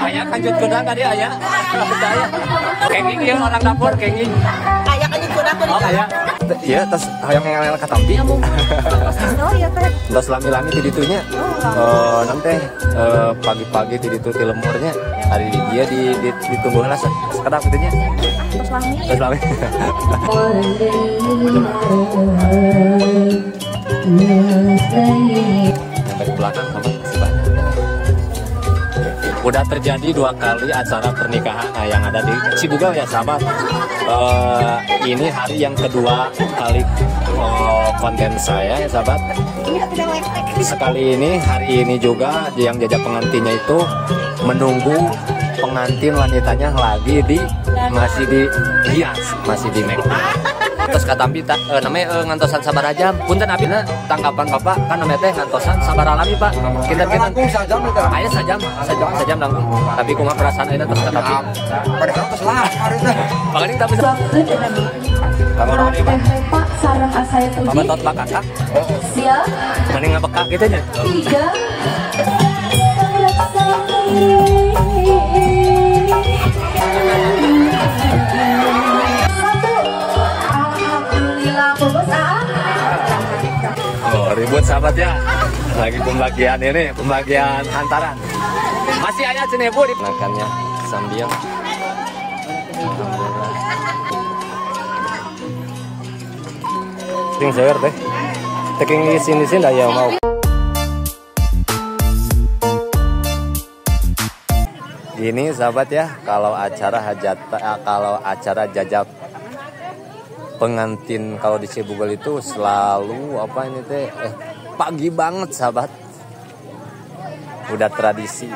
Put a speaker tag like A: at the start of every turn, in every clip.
A: Ayah kanjut kudang tadi ayah. Kenging ya orang dapur kenging.
B: Ayah kanjut kudang tuh.
A: Oh ayah. Iya, terus hayang ngel katampi.
B: Oh iya teh.
A: Terus lami-lami di ditunya. Nanti pagi-pagi di ditu di lemurnya. Hari di dia ditunggu lah sekedap gitunya.
B: Terus lami.
A: Terus lami. Sampai ke belakang sama masih banyak. Udah terjadi 2 kali acara pernikahan yang ada di Cibugau ya sahabat. Ini hari yang kedua kali konten saya ya sahabat. Sekali ini hari ini juga yang jajak pengantinnya itu menunggu pengantin wanitanya lagi masih dihias, masih di make up. Terus katampi namanya ngantosan sabar aja. Punten abina tanggapan Bapak kan namanya teh ngantosan sabar alami Pak. Kinten-kinten sajam itu. Aya sajam langkung. Tapi kumaha perasaan ayeuna terus katampi.
C: Padahal geus lah hari teh.
A: Pangeuning tapi kamar orang Pak.
D: Pak sareng asaya tujuh.
A: Bapak tot Pak Kakak.
D: Siap.
A: Mending ngabekak gitu nya.
D: 3.
A: Ribut sahabat ya. Lagi pembagian ini, pembagian hantaran. Masih ayah cenebu di makannya sambil. Ting sayur teh. Teking di sini dah ya mau. Ini sahabat ya, kalau acara jajak pengantin kalau di Cibugel itu selalu apa ini teh pagi banget sahabat. Udah tradisi,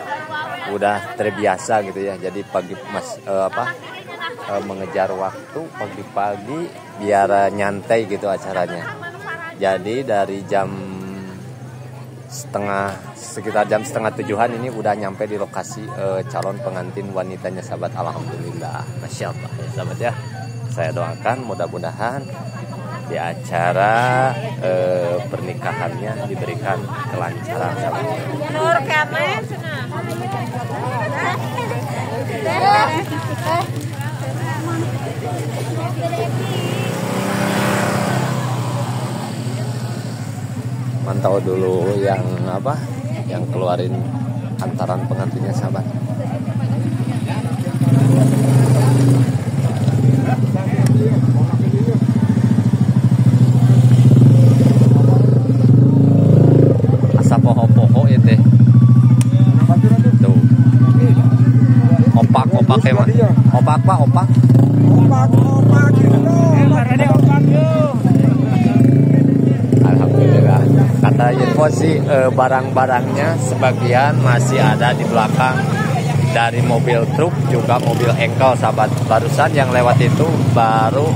A: udah terbiasa gitu ya. Jadi pagi mengejar waktu pagi-pagi biar nyantai gitu acaranya. Jadi dari sekitar jam setengah 7-an ini udah nyampe di lokasi calon pengantin wanitanya sahabat. Alhamdulillah, masya Allah ya sahabat ya. Saya doakan mudah-mudahan di acara pernikahannya diberikan kelancaran.
B: Nur kene
A: Mantau dulu yang keluarin hantaran pengantinnya sahabat. Asa poho-poho ya teh. Tuh. Opak emang. Opak Pak, opak. Alhamdulillah. Kata info sih barang-barangnya sebagian masih ada di belakang dari mobil truk juga mobil engkel sahabat. Barusan yang lewat itu baru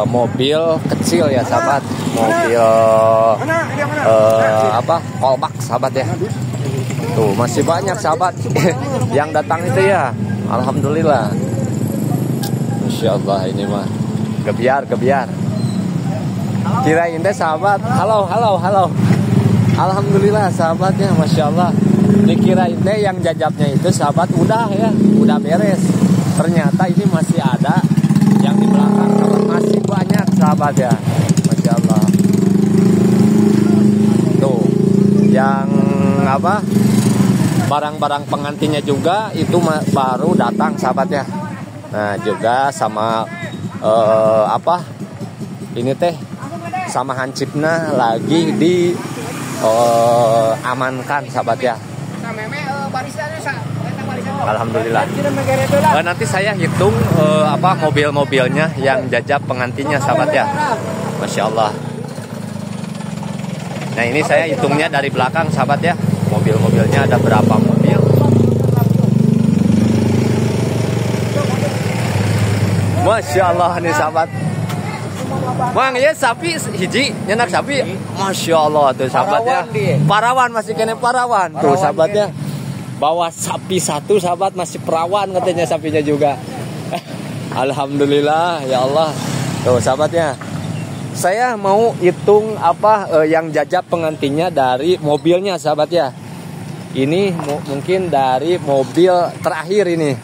A: mobil kecil ya sahabat, mobil kolbak sahabat ya. Tuh masih banyak sahabat yang datang itu ya. Alhamdulillah. Masya Allah ini mah gebiar. Kirain deh sahabat. Halo. Alhamdulillah sahabatnya, masya Allah. Dikirain deh yang jajabnya itu sahabat udah beres. Ternyata ini masih ada yang di belakang sahabat, masih banyak sahabat ya, masya Allah. Tuh yang barang-barang pengantinnya juga itu baru datang sahabat ya. Nah juga sama ini teh sama hancipna lagi di amankan sahabat ya. Alhamdulillah. Nanti saya hitung mobil-mobilnya yang jajab pengantinnya sahabat ya. Masya Allah. Nah ini saya hitungnya dari belakang sahabat ya. Mobil-mobilnya ada berapa mobil? Masya Allah nih sahabat. Mang ya sapi hiji nyenak sapi. Masya Allah tuh sahabat ya. Parawan masih kena parawan. Tuh sahabat ya. Bawa sapi satu sahabat masih perawan katanya sapinya juga. Alhamdulillah ya Allah. Tuh sahabatnya. Saya mau hitung yang jajab pengantinnya dari mobilnya sahabat ya. Ini mungkin dari mobil terakhir ini.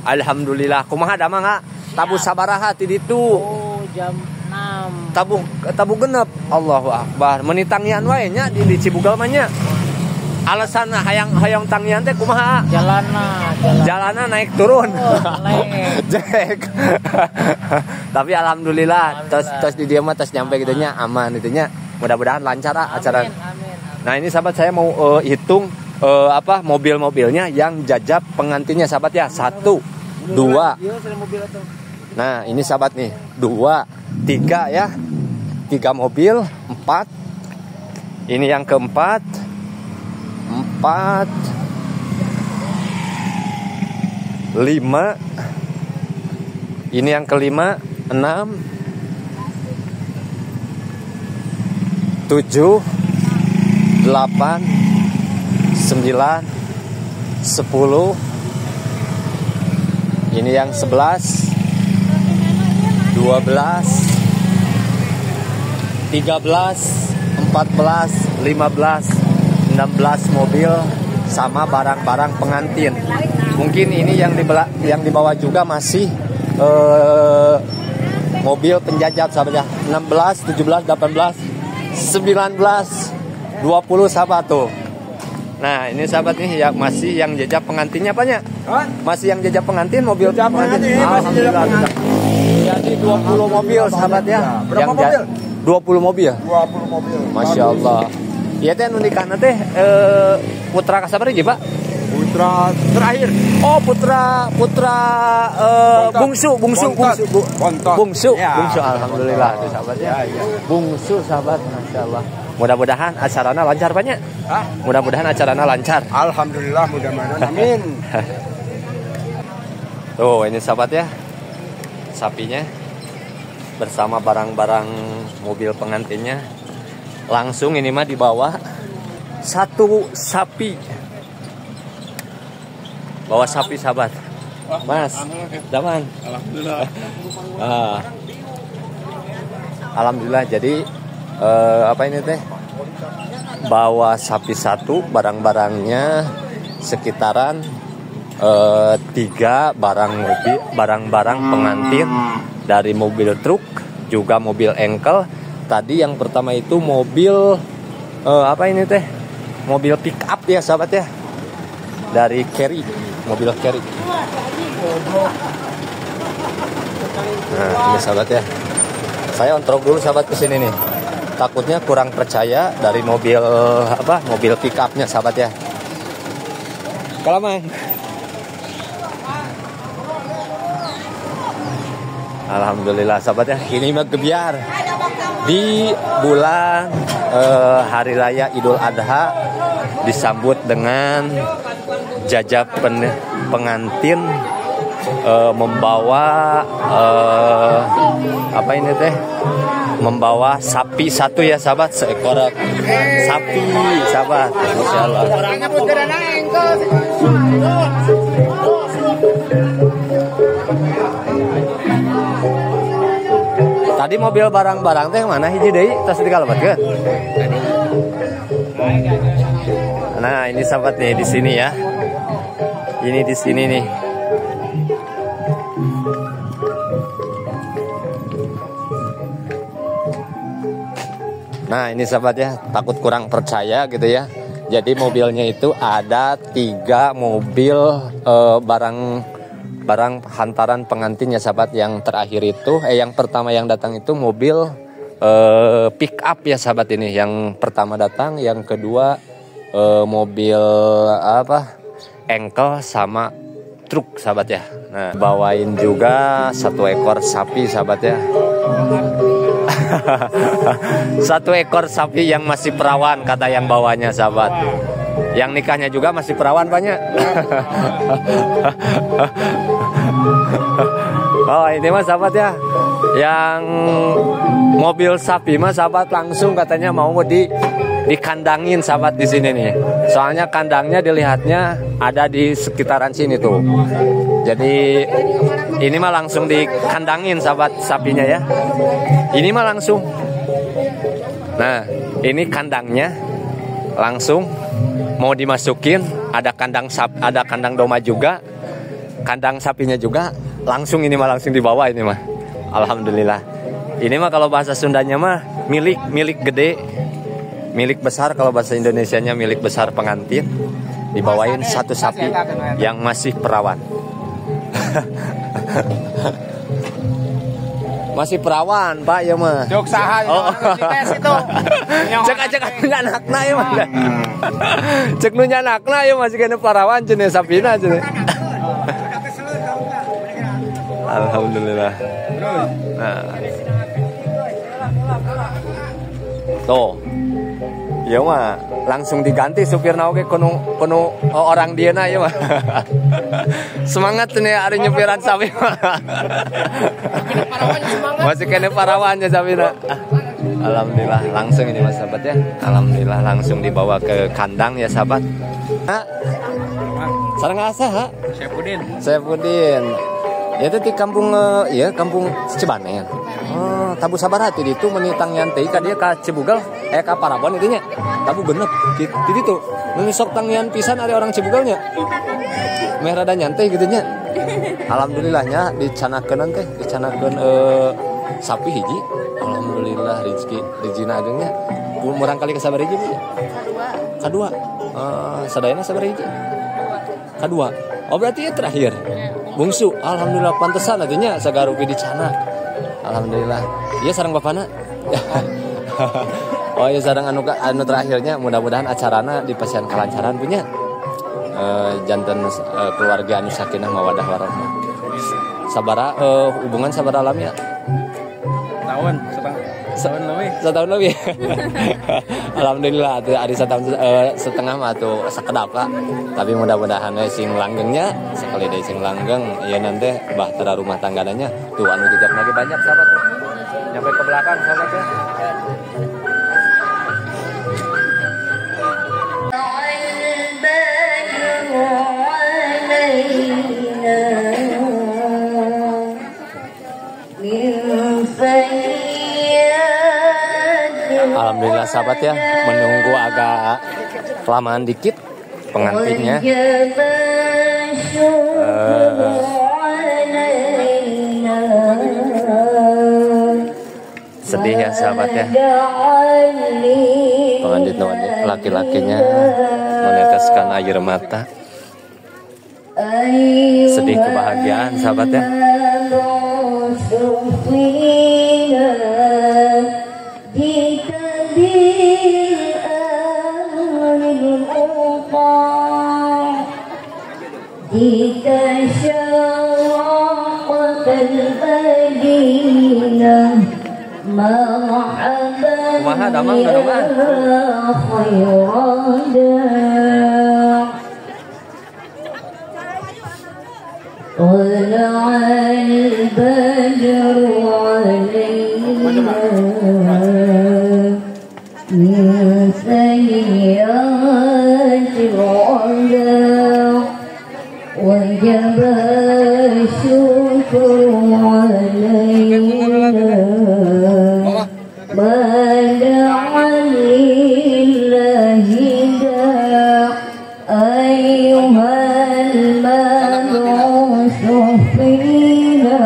A: Alhamdulillah. Kumaha damang ha? Tabu sabaraha ti ditu.
E: Oh, jam 6.
A: Tabu genep. Allahu akbar. Menitangnian wae nya di Cibugal mah nya. Alasan hayang tangnian teh kumaha? Jalana naik turun. Jek. Tapi alhamdulillah tos di dia mah tos nyampe gitu nya aman itu nya. Mudah-mudahan lancar acara. Nah, ini sahabat saya mau hitung mobil-mobilnya yang jajab pengantinnya sahabat ya. 1 2. Nah, ini sahabat nih. 2 3 ya. 3 mobil, 4. Ini yang keempat. 4 5. Ini yang kelima. 6 7 8 9 10. Ini yang 11 12 13 14 15 16 mobil sama barang-barang pengantin. Mungkin ini yang dibawa juga masih mobil penjajab sahabat ya. 16, 17, 18, 19, 20 sahabat tuh. Nah, ini sahabat nih yang masih yang jajab pengantinnya banyak. Masih yang jajab pengantin mobil pengantin. Alhamdulillah. Jadi 20 mobil sahabat ya.
C: Berapa mobil?
A: 20 mobil.
C: 20 mobil.
A: Masya Allah. Iya teh nunikana teh putra kasabar aja Pak?
C: Putra terakhir.
A: Oh putra bungsu.
C: Ya,
A: bungsu alhamdulillah itu sahabat ya. Bungsu sahabat Masya Allah. Mudah-mudahan acaranya lancar banyak. Mudah-mudahan acaranya lancar.
C: Alhamdulillah mudah-mudahan. Amin.
A: Tuh ini sahabat ya. Sapinya bersama barang-barang mobil pengantinnya. Langsung ini mah dibawa 1 sapi. Bawa sapi sahabat. Mas, Daman.
C: Alhamdulillah.
A: Alhamdulillah. Jadi ini teh? Bawa sapi 1, barang-barangnya sekitaran 3 barang-barang pengantin dari mobil truk, juga mobil engkel. Tadi yang pertama itu mobil mobil pick up ya sahabat ya. Dari Carry, mobil Carry. Nah, ini sahabat ya. Saya ontrok dulu sahabat kesini nih. Takutnya kurang percaya dari mobil pick upnya sahabat ya. Kalaman. Alhamdulillah sahabat ya. Ini mah gebiar. Di bulan Hari Raya Idul Adha disambut dengan jajab pengantin membawa membawa sapi 1 ya sahabat, seekor sapi sahabat. Masya Allah. Tadi mobil barang-barang teh mana hiji deui tos dikalebetkeun. Nah, ini sahabat nih di sini ya. Ini di sini nih. Nah, ini sahabat ya, takut kurang percaya gitu ya. Jadi mobilnya itu ada 3 mobil barang hantaran pengantin ya sahabat. Yang terakhir itu yang pertama yang datang itu mobil pick up ya sahabat ini. Yang pertama datang, yang kedua mobil engkel sama truk sahabat ya. Nah, bawain juga 1 ekor sapi sahabat ya. 1 ekor sapi yang masih perawan kata yang bawanya sahabat. Yang nikahnya juga masih perawan banyak. Oh, ini mah sahabat ya. Yang mobil sapi mah sahabat langsung katanya mau dikandangin sahabat di sini nih. Soalnya kandangnya dilihatnya ada di sekitaran sini tuh. Jadi ini mah langsung dikandangin sahabat sapinya ya. Ini mah langsung Nah, ini kandangnya langsung mau dimasukin, ada kandang domba juga, kandang sapinya juga, langsung dibawa ini mah. Alhamdulillah. Ini mah kalau bahasa Sundanya mah milik gede, milik besar, kalau bahasa Indonesianya milik besar pengantin. Dibawain satu sapi yang masih perawan. Masih perawan, Pak, ya mah.
C: Jok saha itu.
A: Cek punya anakna ya mah. Cek punya anakna ya masih kena perawan cenah sapina cenah. Alhamdulillah. Nah. Tuh. Ya mah langsung diganti supirna oge kuno orang dia na ya mah. Semangat nih hari nyupiran sapi mah. Masih kena parawannya sapina. Alhamdulillah langsung ini mas sahabat ya. Alhamdulillah langsung dibawa ke kandang ya sahabat. Sareng asa ha? Saifuddin. Ya itu di kampung kampung Cibanen. Tabu sabar hati itu menitang nyantai ka dia ka Cibugal ka Parabon itunya. Tabu genep di ditu. Menisok tangyan pisan ada orang Cibugalnya. Meh rada nyantai gitu nya. Alhamdulillahnya dicanakeun teh, sapi hiji. Alhamdulillah rezekina agengnya. Murang kali kasabar hiji nya? Kadua. Sadayana sabar hiji? Kadua. Oh berarti ya terakhir. Bungsu. Alhamdulillah pantesan atunya sagarupi dicana. Alhamdulillah. Iya sareng bapana. Oh iya sareng anu terakhirnya mudah-mudahan acarana di pasian kalancaran punya. Janten keluarga anu sakinah mawadah warahmah. Sabara hubungan sabara alamnya. Setahun lebih. Alhamdulillah ada setahun setengah mah tuh sekedapa. Tapi mudah-mudahan sing langgengnya sekali deh sing langgeng ya nanti bahtera rumah tangganya tuh anu jejak lagi banyak sahabat tuh. Nyampe ke belakang sahabat ya. Alhamdulillah sahabat ya, menunggu agak kelamaan dikit pengantinnya. Sedih ya sahabat ya. Pengantin laki-lakinya meneteskan air mata. Sedih kebahagiaan sahabat ya. Kumaha damang gadongan
D: وجب الشكر علينا ما دعا لله داع أيها المبعوث فينا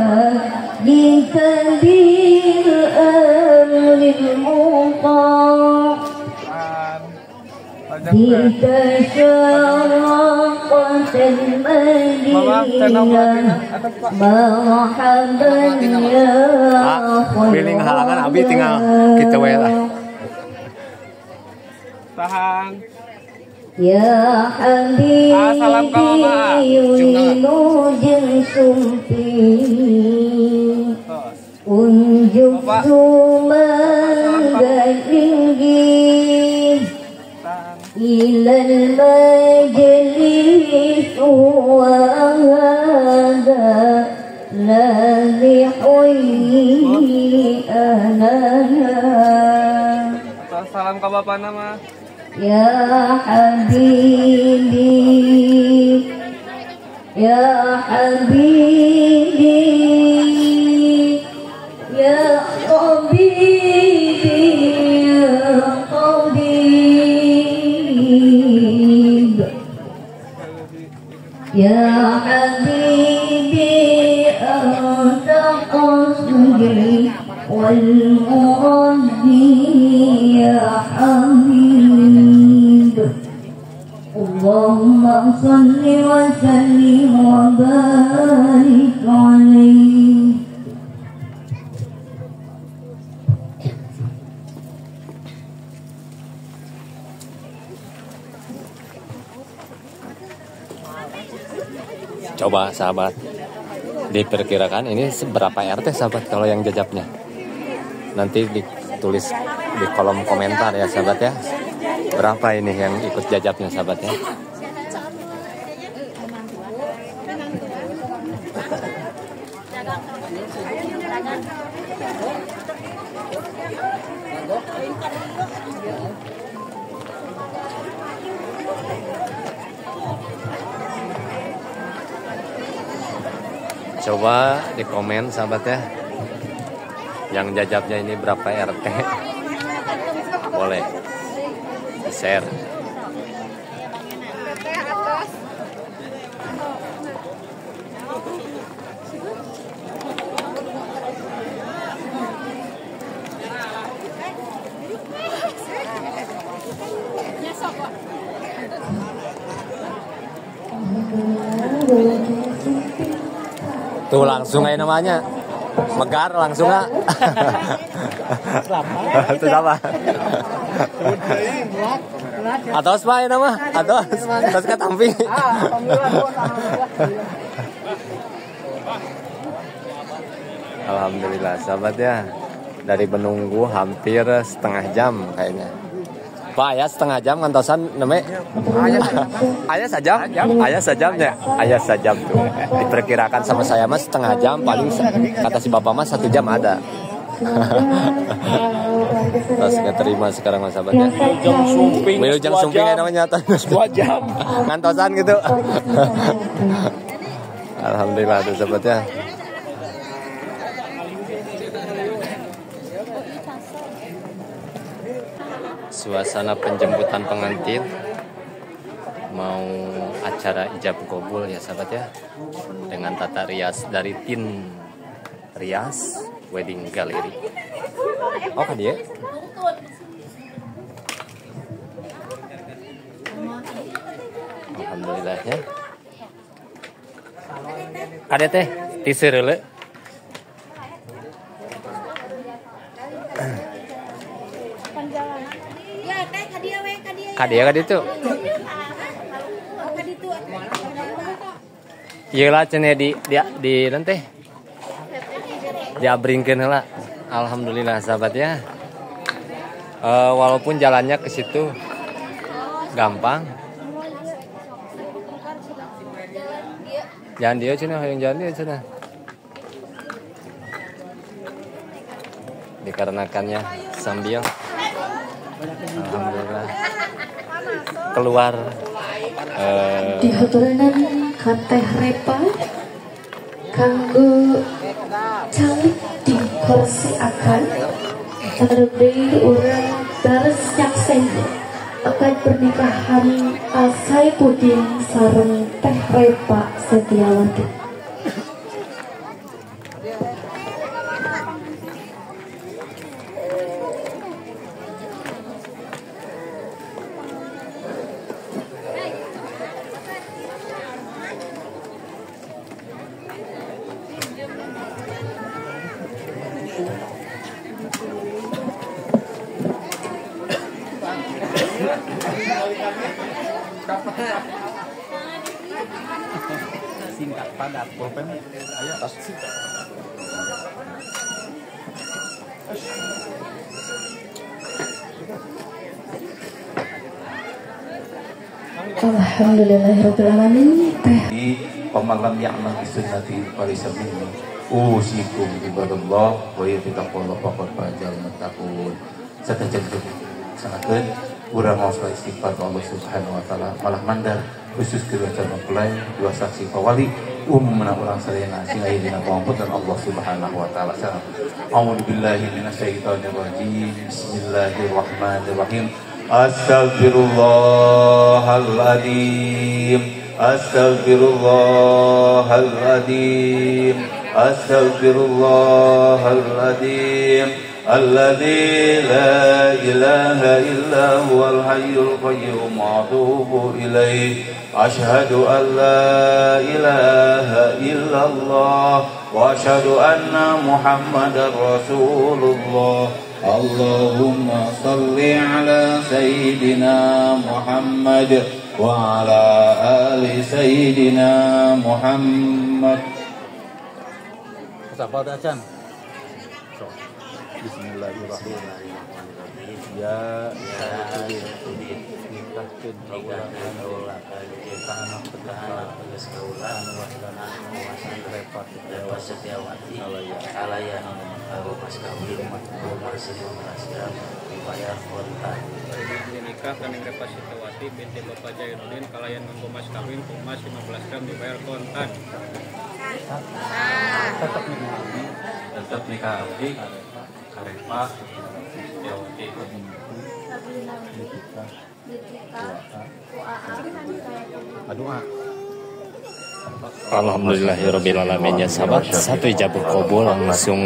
D: لتدبير الأمر المطاع بتشرقت المدينة مرحبا يا
A: Piling halangan abi tinggal kita we lah.
C: Tahan.
D: Ya Habibi Wilujeng Sumpi Unjuk Sumanggalinggih Ilal majlis wa hada Ladhi huyyi anana.
C: Salam ke bapak nama.
D: Ya Habibi Ya Habibi Ya Habibi Ya يا حبيبي أنت قصدي والمربي يا حبيب اللهم صل وسلم وبارك عليه.
A: Coba sahabat, diperkirakan ini seberapa RT sahabat kalau yang jajapnya? Nanti ditulis di kolom komentar ya sahabat ya. Berapa ini yang ikut jajapnya sahabat ya? Coba di komen sahabat ya, yang jajapnya ini berapa RT, boleh di share. Tuh langsung aja namanya, megar langsung nggak? Itu apa? Atos apa ya nama? Atos ketampi. Alhamdulillah sahabat ya, dari menunggu hampir setengah jam kayaknya. Pak, ayah setengah jam ngantosan namanya. Ayah sajam ya. Ayah sajam tuh. Diperkirakan sama saya mas setengah jam, paling kata si bapak mas 1 jam ada. Terus nggak terima sekarang mas sahabatnya. Wilujeng sumping ya namanya. 2 jam ngantosan gitu. Alhamdulillah tuh sahabatnya. Suasana penjemputan pengantin mau acara ijab kabul ya sahabat ya, dengan tata rias dari Tin Rias Wedding Gallery. Oh kan dia? Alhamdulillah ya. Ada teh teaser le. Kadia itu. Iya lah cenah di nanti diabringkeun heula. Alhamdulillah sahabat ya. Walaupun jalannya ke situ gampang. Jalan dia cenah, yang jalan dia cenah. Dikarenakannya sambil alhamdulillah keluar
F: dihaturan kateh repa kanggo calik di kursi akan terlebih orang baris nyaksen akan pernikahan Saifuddin sareng Teh Repa Setiawati.
C: Singkat padat pulpen. Ayo tas.
F: Alhamdulillahirabbil alamin.
G: Pemalam ya'mal bisunnati falaysa minni. Usikum ibadallah wa yattaqullah faqad fajal muttaqun. Satajantung sangakeun urang maos istighfar ka Allah Subhanahu wa taala malah mandar khusus ke baca mempelai dua saksi pawali menang urang sadayana sing aya dina pamungkutan Allah Subhanahu wa taala. A'udzu billahi minasyaitonir rajim. Bismillahirrahmanirrahim. Astaghfirullahaladzim. Astaghfirullahaladzim. Astaghfirullahaladzim. Alladzi la ilaha illa huwal hayyul qayyum atubu ilaih. Ashhadu an la ilaha illallah wa ashhadu anna Muhammadar Rasulullah. Allahumma salli ala Sayyidina Muhammad wa ala ali Sayyidina Muhammad.
C: Sabar acan. Bismillahirrahmanirrahim. Ya nikahkeun anak repot setiawati kalayan mas kawin dibayar kontan
H: nikah kaning Repa Sitawati binti Bapak Jainuddin kalayan nganggo mas kawin emas 15 gram dibayar kontan.
C: tetap nikah abdi karepa Setiawati aduh.
A: Alhamdulillahirobbilalamin ya sahabat, satu ijabah kabul langsung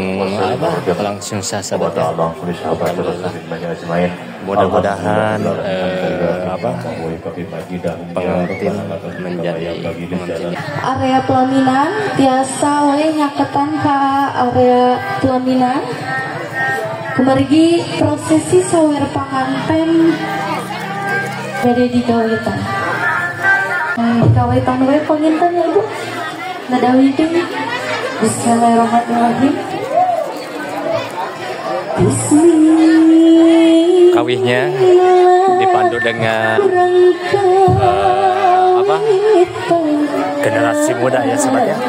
A: sahabat mudah-mudahan pengantin menjadi pengantin.
F: Area pelaminan tiasa we nyaketan ka area pelaminan kemargi prosesi sawer panganten bade digawitan. Kawitan we penginten ya Ibu. Nadawitin. Bismillahirrahmanirrahim.
A: Kawihnya dipandu dengan generasi muda ya sahabatnya.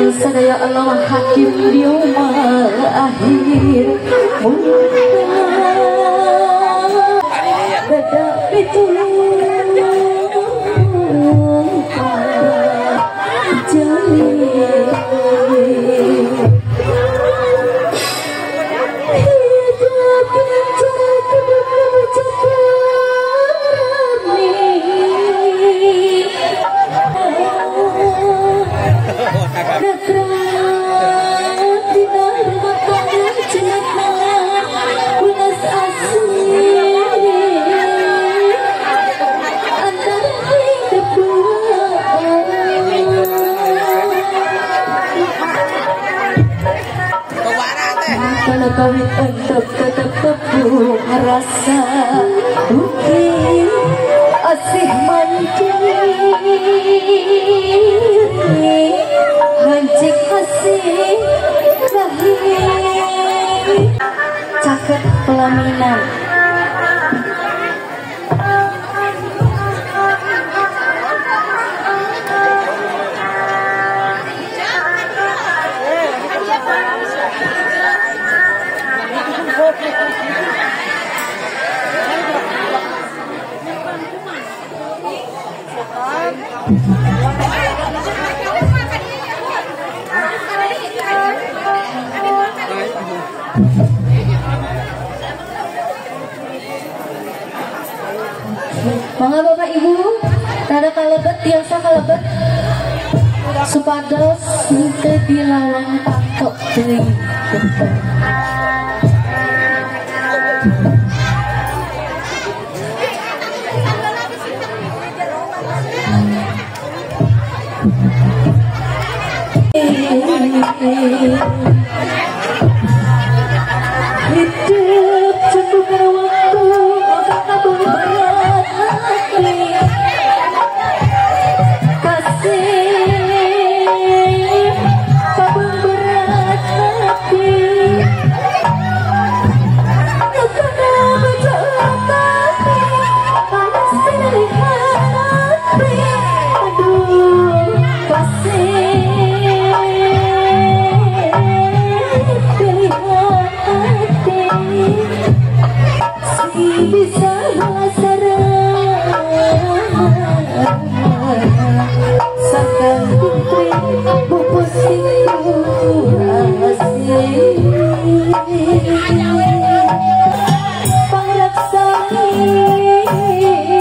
F: Sadaya Allah hakim di umat akhir beda itu kawin untuk tetap rasa mungkin asih mandiri hancik asih lahir caket pelaminan. Mangga Bapak Ibu, rada kalebet tiasa kalebet supados henteu dilawang patok deui. Hidup cukup berwaktu untuk kabur berat hati kasih kabur berat hati
D: bisa Sakang putri pupus itu asli pangraksani pada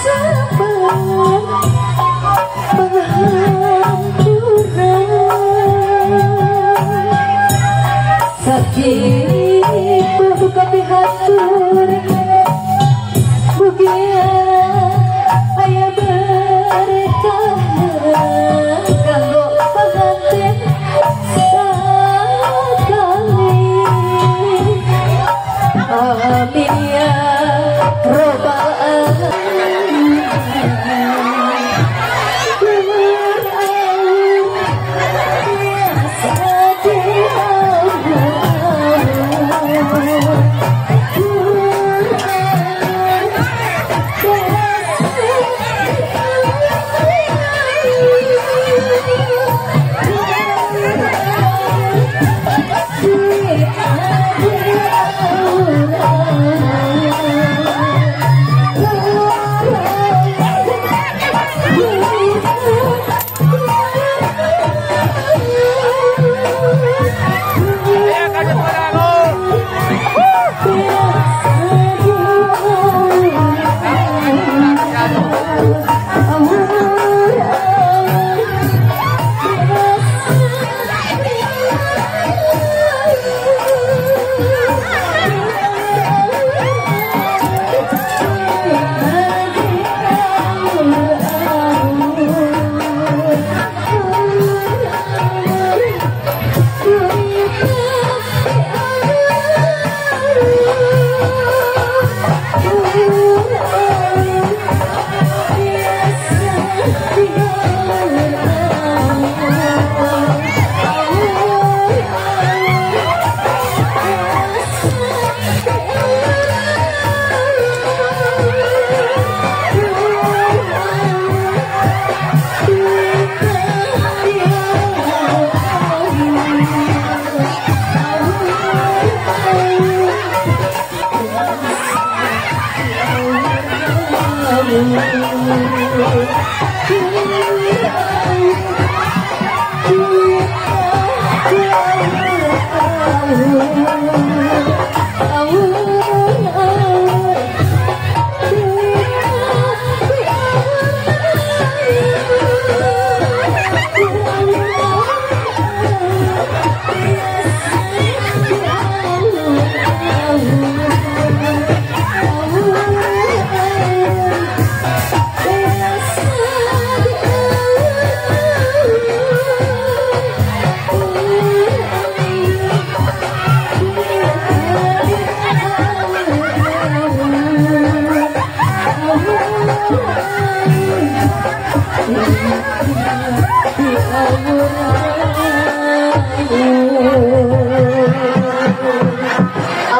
D: zaman penghampuran sakit buka pihatur bugia ayah berkah kanggo pengantin sekali amin ya robbal alamin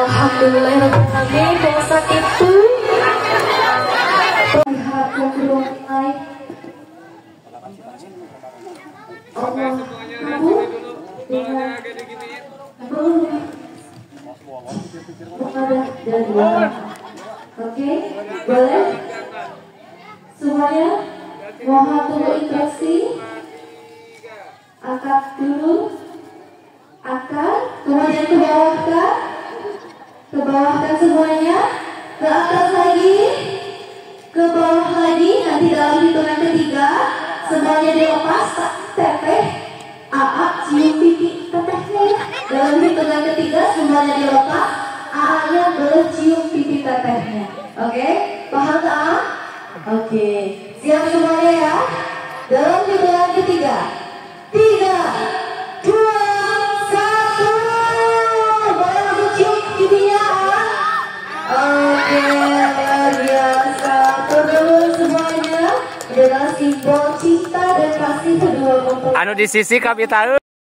D: Alhamdulillahirrahmanirrahim. Yang saat itu lihat yang belum naik Allah oke, boleh semuanya mohon tunggu interaksi akad dulu, akad kemudian ke bawahkan semuanya, ke atas lagi, ke bawah lagi. Nanti dalam hitungan ketiga semuanya dilepas, teteh AA cium pipi tetehnya. Dalam hitungan ketiga semuanya dilepas, AA-nya boleh cium pipi tetehnya. Oke, paham tak? Oke, siap semuanya ya. Dalam hitungan ketiga, 3, 2, 1. Boleh langsung cium pipinya. Oke, luar biasa. Terus semuanya adalah simbol cinta dan kasih kedua mempelai.
A: Anu di sisi kami tahu.